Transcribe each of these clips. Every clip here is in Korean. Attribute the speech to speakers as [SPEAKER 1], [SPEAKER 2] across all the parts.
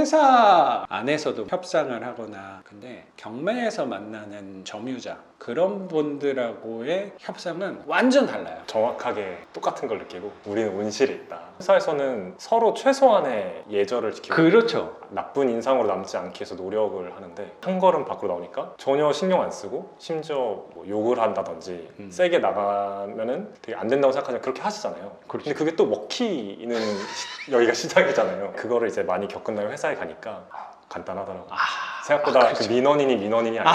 [SPEAKER 1] 회사 안에서도 협상을 하거나, 근데 경매에서 만나는 점유자 그런 분들하고의 협상은 완전 달라요.
[SPEAKER 2] 정확하게 똑같은 걸 느끼고 우리는 온실에 있다. 회사에서는 서로 최소한의 예절을 지키고
[SPEAKER 1] 그렇죠.
[SPEAKER 2] 나쁜 인상으로 남지 않기 위해서 노력을 하는데 한 걸음 밖으로 나오니까 전혀 신경 안 쓰고 심지어 뭐 욕을 한다든지 세게 나가면은 되게 안 된다고 생각하지만 그렇게 하시잖아요.
[SPEAKER 1] 그렇죠.
[SPEAKER 2] 근데 그게 또 먹히는 여기가 시작이잖아요. 그거를 이제 많이 겪은 다음에 회사에 가니까 간단하더라고요. 생각보다
[SPEAKER 1] 그렇죠.
[SPEAKER 2] 그 민원인이 아니라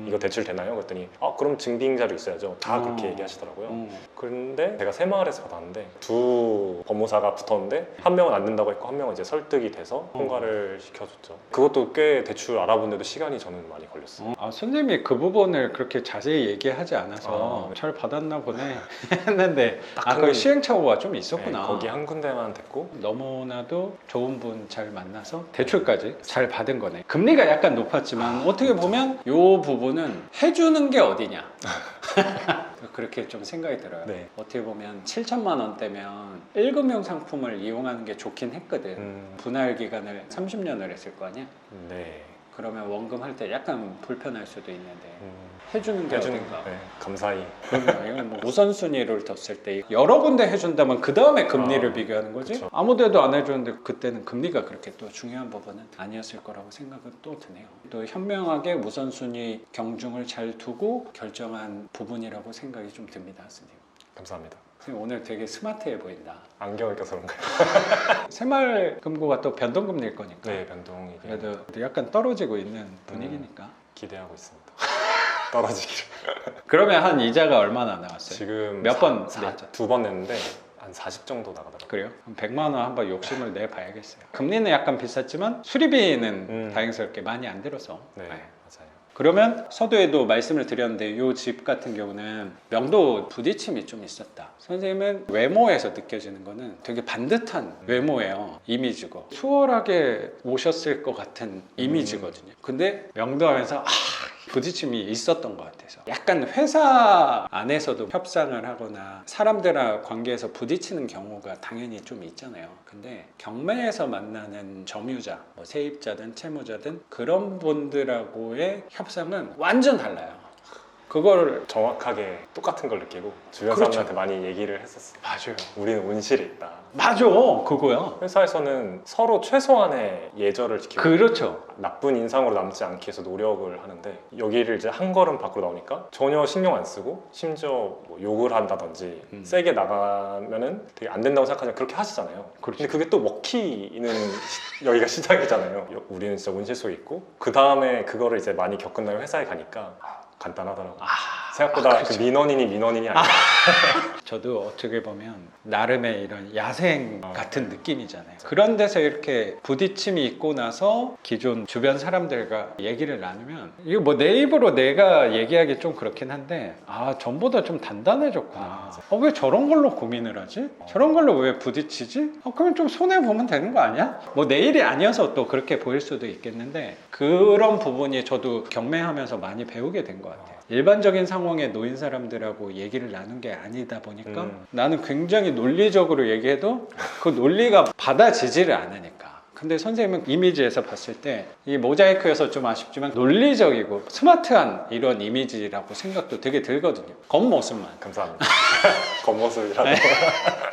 [SPEAKER 2] 이거 대출 되나요? 그랬더니 그럼 증빙 자료 있어야죠. 다 그렇게 얘기하시더라고요. 그런데 제가 새마을에서 받았는데 두 법무사가 붙었는데 한 명은 안 된다고 했고 한 명은 이제 설득이 돼서 통과를 시켜줬죠. 그것도 꽤 대출 알아보는데도 시간이 저는 많이 걸렸어요.
[SPEAKER 1] 선생님이 그 부분을 그렇게 자세히 얘기하지 않아서 잘 받았나 보네 했는데 그 시행착오가 좀 있었구나.
[SPEAKER 2] 네, 거기 한 군데만 됐고
[SPEAKER 1] 너무나도 좋은 분 잘 만나서 대출까지 잘 받은 거네. 금리가 약간 높았지만 어떻게 보면 이 부분은 해주는 게 어디냐 그렇게 좀 생각이 들어요.
[SPEAKER 2] 네.
[SPEAKER 1] 어떻게 보면 7천만 원대면 1금융 상품을 이용하는 게 좋긴 했거든. 분할 기간을 30년을 했을 거 아니야.
[SPEAKER 2] 네.
[SPEAKER 1] 그러면 원금 할 때 약간 불편할 수도 있는데 해주는 게 어딘가.
[SPEAKER 2] 네, 감사히.
[SPEAKER 1] 그럼요. 이건 뭐 우선순위를 뒀을 때 여러 군데 해준다면 그 다음에 금리를 비교하는 거지.
[SPEAKER 2] 그쵸.
[SPEAKER 1] 아무데도 안 해주는데 그때는 금리가 그렇게 또 중요한 부분은 아니었을 거라고 생각은 또 드네요. 또 현명하게 우선순위 경중을 잘 두고 결정한 부분이라고 생각이 좀 듭니다, 스님.
[SPEAKER 2] 감사합니다.
[SPEAKER 1] 선생님 오늘 되게 스마트해 보인다.
[SPEAKER 2] 안경을 껴서 그런가요?
[SPEAKER 1] 새마을금고가 또 변동금리일 거니까.
[SPEAKER 2] 네, 변동이
[SPEAKER 1] 그래도 약간 떨어지고 있는 분위기니까.
[SPEAKER 2] 기대하고 있습니다. 떨어지기를.
[SPEAKER 1] 그러면 한 이자가 얼마나 나왔어요?
[SPEAKER 2] 지금
[SPEAKER 1] 몇 번 냈죠?
[SPEAKER 2] 2번 냈는데 한 40 정도 나가더라고요.
[SPEAKER 1] 그래요? 그럼 100만 원 한번 욕심을 내봐야겠어요. 금리는 약간 비쌌지만 수리비는 다행스럽게 많이 안 들어서.
[SPEAKER 2] 네,
[SPEAKER 1] 네.
[SPEAKER 2] 맞아요.
[SPEAKER 1] 그러면 서두에도 말씀을 드렸는데 이 집 같은 경우는 명도 부딪힘이 좀 있었다. 선생님은 외모에서 느껴지는 거는 되게 반듯한 외모예요. 이미지고 수월하게 오셨을 것 같은 이미지거든요. 근데 명도하면서 부딪힘이 있었던 것 같아서 약간 회사 안에서도 협상을 하거나 사람들과 관계에서 부딪히는 경우가 당연히 좀 있잖아요. 근데 경매에서 만나는 점유자, 뭐 세입자든 채무자든 그런 분들하고의 협상은 완전 달라요. 그걸
[SPEAKER 2] 정확하게 똑같은 걸 느끼고 주변
[SPEAKER 1] 그렇죠.
[SPEAKER 2] 사람들한테 많이 얘기를 했었어요.
[SPEAKER 1] 맞아요.
[SPEAKER 2] 우리는 온실에 있다.
[SPEAKER 1] 맞아, 그거야.
[SPEAKER 2] 회사에서는 서로 최소한의 예절을 지키고
[SPEAKER 1] 그렇죠.
[SPEAKER 2] 나쁜 인상으로 남지 않기 위해서 노력을 하는데 여기를 이제 한 걸음 밖으로 나오니까 전혀 신경 안 쓰고 심지어 뭐 욕을 한다든지 세게 나가면은 되게 안 된다고 생각하지만 그렇게 하시잖아요.
[SPEAKER 1] 그렇죠.
[SPEAKER 2] 근데 그게 또 먹히는 여기가 시작이잖아요. 우리는 진짜 온실 속에 있고 그 다음에 그거를 이제 많이 겪은 다음에 회사에 가니까 간단하더라고요. 생각보다
[SPEAKER 1] 그렇죠.
[SPEAKER 2] 그 민원인이 아니라
[SPEAKER 1] 저도 어떻게 보면 나름의 이런 야생 같은 느낌이잖아요. 그런 데서 이렇게 부딪힘이 있고 나서 기존 주변 사람들과 얘기를 나누면 이거 뭐 내 입으로 내가 얘기하기 좀 그렇긴 한데 전보다 좀 단단해졌구나. 왜 저런 걸로 고민을 하지? 저런 걸로 왜 부딪히지? 그러면 좀 손해보면 되는 거 아니야? 뭐 내 일이 아니어서 또 그렇게 보일 수도 있겠는데 그런 부분이 저도 경매하면서 많이 배우게 된 것 같아요. 일반적인 상황에 놓인 사람들하고 얘기를 나눈 게 아니다 보니까 나는 굉장히 논리적으로 얘기해도 그 논리가 받아지지를 않으니까. 근데 선생님은 이미지에서 봤을 때 이 모자이크여서 좀 아쉽지만 논리적이고 스마트한 이런 이미지라고 생각도 되게 들거든요. 겉모습만.
[SPEAKER 2] 감사합니다. 겉모습이라도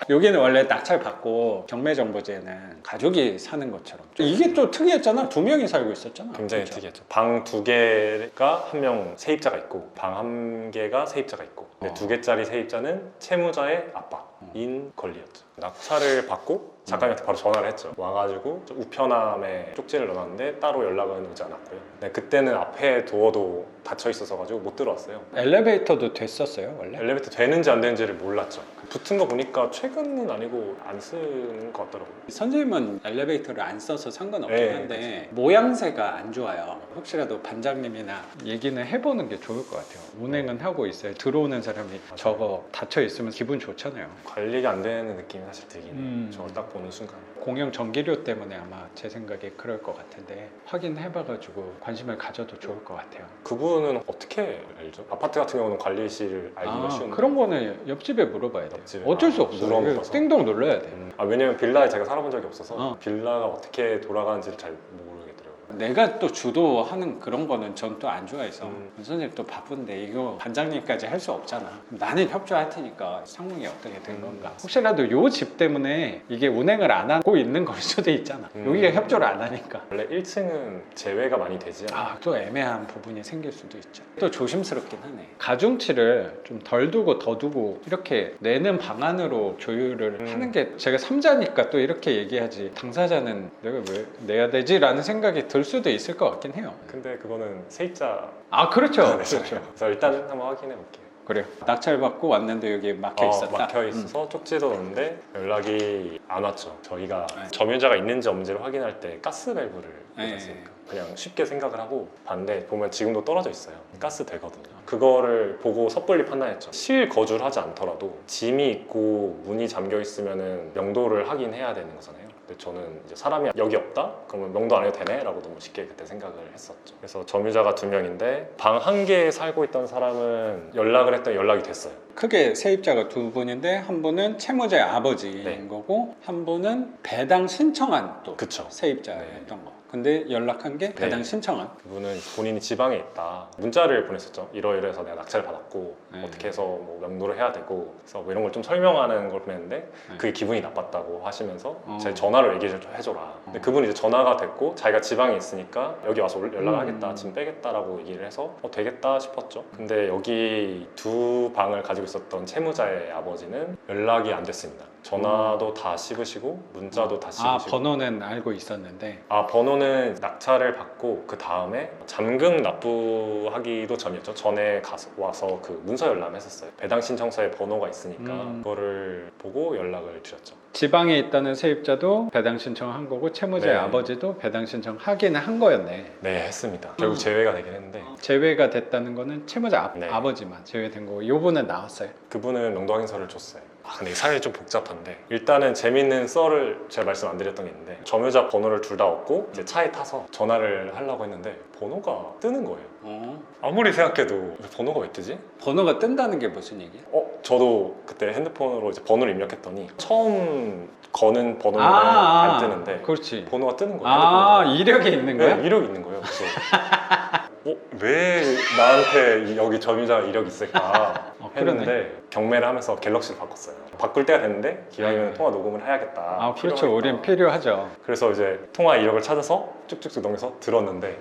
[SPEAKER 1] 여기는 원래 낙찰 받고 경매정보제는 가족이 사는 것처럼 이게 또 특이했잖아. 2명이 살고 있었잖아.
[SPEAKER 2] 굉장히
[SPEAKER 1] 그렇죠?
[SPEAKER 2] 특이했죠. 방 2개가 한 명 세입자가 있고 방 1개가 세입자가 있고 근데 2개짜리 세입자는 채무자의 아빠인 권리였죠. 낙찰을 받고 작가님한테 바로 전화를 했죠. 와가지고 우편함에 쪽지를 넣어놨는데 따로 연락은 오지 않았고요. 근데 그때는 앞에 도어도 닫혀 있어서 가지고 못 들어왔어요.
[SPEAKER 1] 엘리베이터도 됐었어요 원래?
[SPEAKER 2] 엘리베이터 되는지 안 되는지를 몰랐죠. 붙은 거 보니까 최근은 아니고 안 쓰는 것 같더라고요.
[SPEAKER 1] 선생님은 엘리베이터를 안 써서 상관없긴
[SPEAKER 2] 네,
[SPEAKER 1] 한데 모양새가 안 좋아요. 혹시라도 반장님이나 얘기는 해보는 게 좋을 것 같아요. 운행은 하고 있어요. 들어오는 사람이 저거 닫혀 있으면 기분 좋잖아요.
[SPEAKER 2] 관리가 안 되는 느낌이 사실 들긴 해요. 저걸 딱 보는 순간.
[SPEAKER 1] 공영 전기료 때문에 아마 제 생각에 그럴 것 같은데 확인해봐가지고 관심을 가져도 좋을 것 같아요.
[SPEAKER 2] 그분은 어떻게 알죠? 아파트 같은 경우는 관리실 알기가 쉬운데
[SPEAKER 1] 그런 거는 옆집에 물어봐야 돼.
[SPEAKER 2] 집에
[SPEAKER 1] 어쩔 수 없어.
[SPEAKER 2] 누워
[SPEAKER 1] 이거
[SPEAKER 2] 먹어서.
[SPEAKER 1] 띵동 눌러야 돼.
[SPEAKER 2] 왜냐면 빌라에 제가 살아본 적이 없어서
[SPEAKER 1] 어.
[SPEAKER 2] 빌라가 어떻게 돌아가는지를 잘 모르겠더라고요.
[SPEAKER 1] 내가 또 주도하는 그런 거는 전 또 안 좋아해서 선생님 또 바쁜데 이거 반장님까지 할 수 없잖아. 나는 협조할 테니까 상황이 어떻게 된 건가. 혹시라도 요 집 때문에 이게 운행을 안 하고 있는 걸 수도 있잖아. 여기가 협조를 안 하니까.
[SPEAKER 2] 원래 1층은 제외가 많이 되지 않아요?
[SPEAKER 1] 또 애매한 부분이 생길 수도 있죠. 또 조심스럽긴 하네. 가중치를 좀 덜 두고 더 두고 이렇게 내는 방안으로 조율을 하는 게 제가 3자니까 또 이렇게 얘기하지 당사자는 내가 왜 내야 되지? 라는 생각이 들 수도 있을 것 같긴 해요.
[SPEAKER 2] 근데 그거는 세입자
[SPEAKER 1] 그렇죠.
[SPEAKER 2] 네,
[SPEAKER 1] 그렇죠.
[SPEAKER 2] 그래서 일단 한번 확인해 볼게요.
[SPEAKER 1] 그래요. 낙찰받고 왔는데 여기 막혀 있었다.
[SPEAKER 2] 막혀 있어서 쪽지도 넣었는데 연락이 안 왔죠. 저희가
[SPEAKER 1] 네.
[SPEAKER 2] 점유자가 있는지 없는지를 확인할 때 가스 밸브를
[SPEAKER 1] 네.
[SPEAKER 2] 꽂았으니까 그냥 쉽게 생각을 하고 봤는데 보면 지금도 떨어져 있어요. 가스 되거든요. 그거를 보고 섣불리 판단했죠. 실거주를 하지 않더라도 짐이 있고 문이 잠겨 있으면은 명도를 하긴 해야 되는 거잖아요. 근데 저는 이제 사람이 여기 없다? 그러면 명도 안 해도 되네? 라고 너무 쉽게 그때 생각을 했었죠. 그래서 점유자가 2명인데 방 한 개에 살고 있던 사람은 연락을 했더니 연락이 됐어요.
[SPEAKER 1] 크게 세입자가 두 분인데 한 분은 채무자의 아버지인
[SPEAKER 2] 네.
[SPEAKER 1] 거고 한 분은 배당 신청한 또
[SPEAKER 2] 그쵸.
[SPEAKER 1] 세입자였던 거. 근데 연락한 게 배당
[SPEAKER 2] 네.
[SPEAKER 1] 신청한.
[SPEAKER 2] 그분은 본인이 지방에 있다. 문자를 보냈었죠. 이러이러해서 내가 낙찰을 받았고
[SPEAKER 1] 네.
[SPEAKER 2] 어떻게 해서 뭐 명도를 해야 되고 그래서 뭐 이런 걸 좀 설명하는 걸 보냈는데
[SPEAKER 1] 네.
[SPEAKER 2] 그게 기분이 나빴다고 하시면서
[SPEAKER 1] 어.
[SPEAKER 2] 제 전화로 얘기 좀 해줘라. 근데 그분이 이제 전화가 됐고 자기가 지방에 있으니까 여기 와서 연락을 하겠다. 짐 빼겠다라고 얘기를 해서 되겠다 싶었죠. 근데 여기 두 방을 가지고 있었던 채무자의 아버지는 연락이 안 됐습니다. 전화도 다 씹으시고 문자도 다 씹으시고
[SPEAKER 1] 번호는 알고 있었는데.
[SPEAKER 2] 번호는 낙찰을 받고 그 다음에 잠금 납부하기도 전이었죠. 전에 와서 그 문서 열람했었어요. 배당 신청서에 번호가 있으니까 그거를 보고 연락을 드렸죠.
[SPEAKER 1] 지방에 있다는 세입자도 배당 신청한 거고 채무자의
[SPEAKER 2] 네.
[SPEAKER 1] 아버지도 배당 신청하기는 한 거였네.
[SPEAKER 2] 네, 했습니다. 결국 제외가 되긴 했는데
[SPEAKER 1] 제외가 됐다는 거는 채무자
[SPEAKER 2] 네.
[SPEAKER 1] 아버지만 제외된 거고 요 분은 나왔어요.
[SPEAKER 2] 그분은 명도 확인서를 줬어요. 근데 이 사연이 좀 복잡한데 일단은 재밌는 썰을 제가 말씀 안 드렸던 게 있는데 점유자 번호를 둘 다 얻고 이제 차에 타서 전화를 하려고 했는데 번호가 뜨는 거예요. 아무리 생각해도 번호가 왜 뜨지?
[SPEAKER 1] 번호가 뜬다는 게 무슨 얘기야?
[SPEAKER 2] 저도 그때 핸드폰으로 이제 번호를 입력했더니 처음 거는 번호는 안 뜨는데
[SPEAKER 1] 그렇지.
[SPEAKER 2] 번호가 뜨는 거예요. 핸드폰으로.
[SPEAKER 1] 이력이 있는 거야?
[SPEAKER 2] 네, 이력이 있는 거예요. 그래서 왜 나한테 여기 점유자 이력이 있을까 했는데 경매를 하면서 갤럭시를 바꿨어요. 바꿀 때가 됐는데 기왕이면 통화 녹음을 해야겠다.
[SPEAKER 1] 그렇죠.
[SPEAKER 2] 필요하니까.
[SPEAKER 1] 우린 필요하죠.
[SPEAKER 2] 그래서 이제 통화 이력을 찾아서 쭉쭉쭉 넘겨서 들었는데